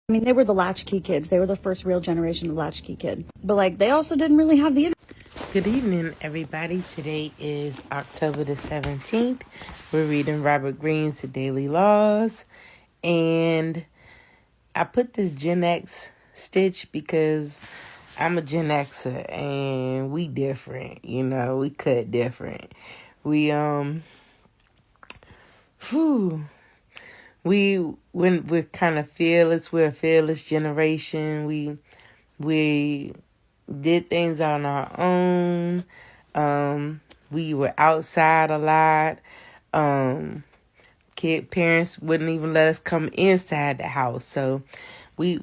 I mean, they were the latchkey kids. They were the first real generation of latchkey kid. But, like, they also didn't really have the internet. Good evening, everybody. Today is October the 17th. We're reading Robert Greene's The Daily Laws. And I put this Gen X stitch because I'm a Gen Xer and we different. We cut different. When we're kind of fearless. We're a fearless generation. We did things on our own. We were outside a lot. Parents wouldn't even let us come inside the house. So we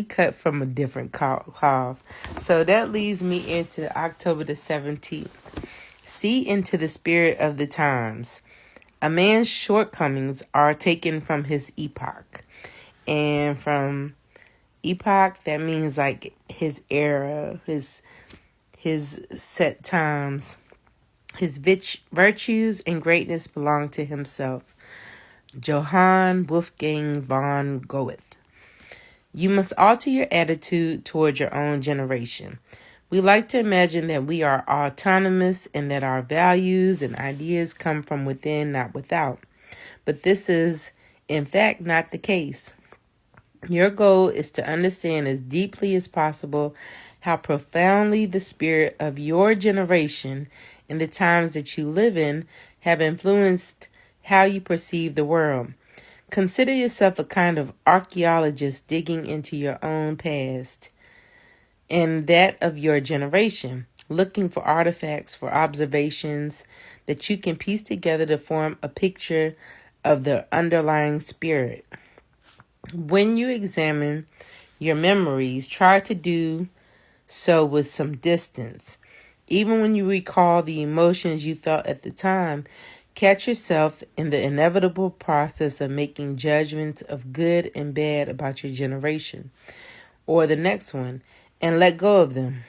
cut from a different cloth. So that leads me into October the 17th. See into the spirit of the times. A man's shortcomings are taken from his epoch. And from epoch, that means like his era, his set times. His virtues and greatness belong to himself. Johann Wolfgang von Goethe. You must alter your attitude toward your own generation. We like to imagine that we are autonomous and that our values and ideas come from within, not without. But this is, in fact, not the case. Your goal is to understand as deeply as possible how profoundly the spirit of your generation and the times that you live in have influenced how you perceive the world. Consider yourself a kind of archaeologist digging into your own past and that of your generation, looking for artifacts, for observations that you can piece together to form a picture of the underlying spirit. When you examine your memories, try to do so with some distance. Even when you recall the emotions you felt at the time, catch yourself in the inevitable process of making judgments of good and bad about your generation or the next one, and let go of them.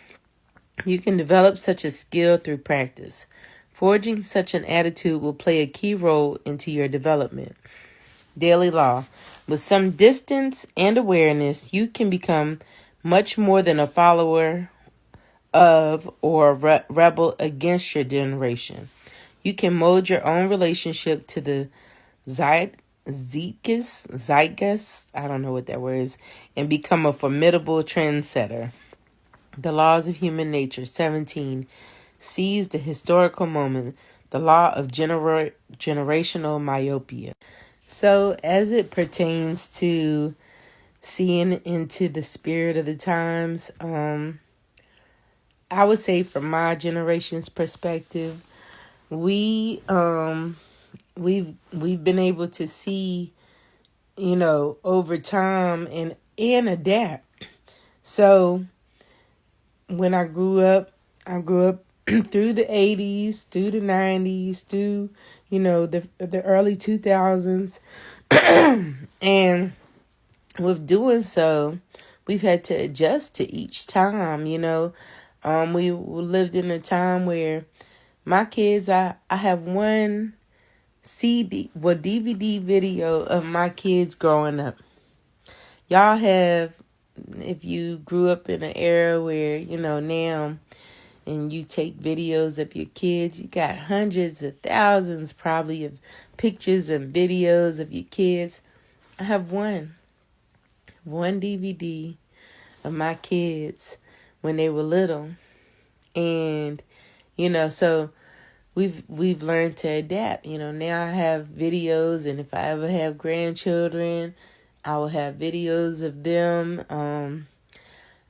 You can develop such a skill through practice. Forging such an attitude will play a key role into your development. Daily Law. With some distance and awareness, you can become much more than a follower of or rebel against your generation. You can mold your own relationship to the zeitgeist, I don't know what that word is, and become a formidable trendsetter. The laws of human nature. 17. Seize the historical moment. The law of generational myopia. So as it pertains to seeing into the spirit of the times, I would say from my generation's perspective, we've been able to see, over time and adapt. So when I grew up through the 80s, through the 90s, through, the early 2000s. And with doing so, we've had to adjust to each time, We lived in a time where my kids, I have one DVD video of my kids growing up. Y'all have, if you grew up in an era where, now, and you take videos of your kids, you got hundreds of thousands probably of pictures and videos of your kids. I have one DVD of my kids when they were little. And, so we've learned to adapt. Now I have videos, and if I ever have grandchildren, I will have videos of them.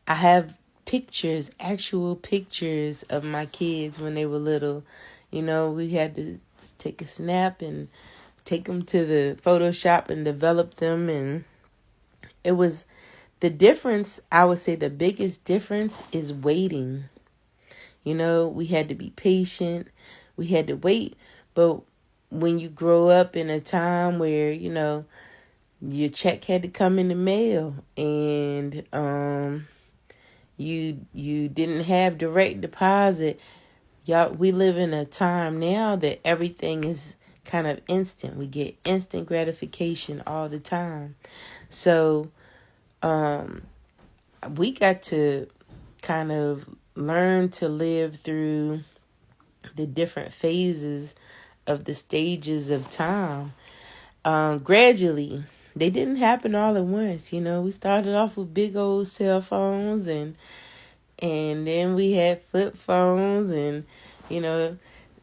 I have pictures, actual pictures of my kids when they were little. We had to take a snap and take them to the Photoshop and develop them. And it was the difference. I would say the biggest difference is waiting. We had to be patient. We had to wait. But when you grow up in a time where, your check had to come in the mail and you didn't have direct deposit. We live in a time now that everything is kind of instant. We get instant gratification all the time. So we got to kind of learn to live through the different phases of the stages of time gradually. They didn't happen all at once. We started off with big old cell phones, and then we had flip phones, and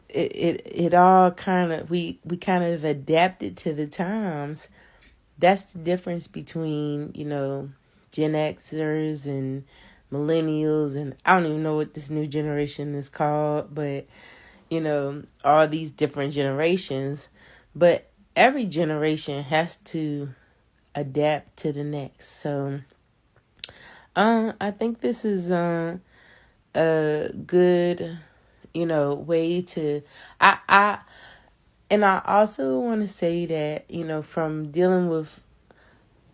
it all kind of, we kind of adapted to the times. That's the difference between Gen Xers and millennials, and I don't even know what this new generation is called, but all these different generations. But every generation has to adapt to the next. So I think this is a good way to and I also want to say that from dealing with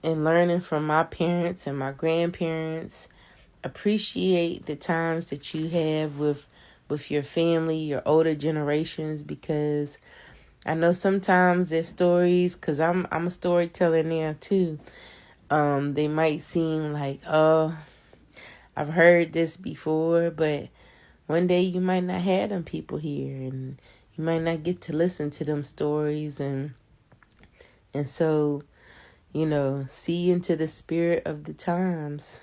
and learning from my parents and my grandparents, appreciate the times that you have with your family, your older generations, because I know sometimes there's stories, because I'm a storyteller now too. They might seem like, oh, I've heard this before, but one day you might not have them people here, and you might not get to listen to them stories, and so see into the spirit of the times.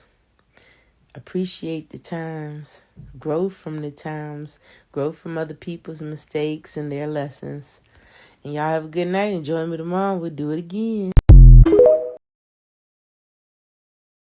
Appreciate the times. Grow from the times. Grow from other people's mistakes and their lessons. And y'all have a good night. And join me tomorrow. We'll do it again.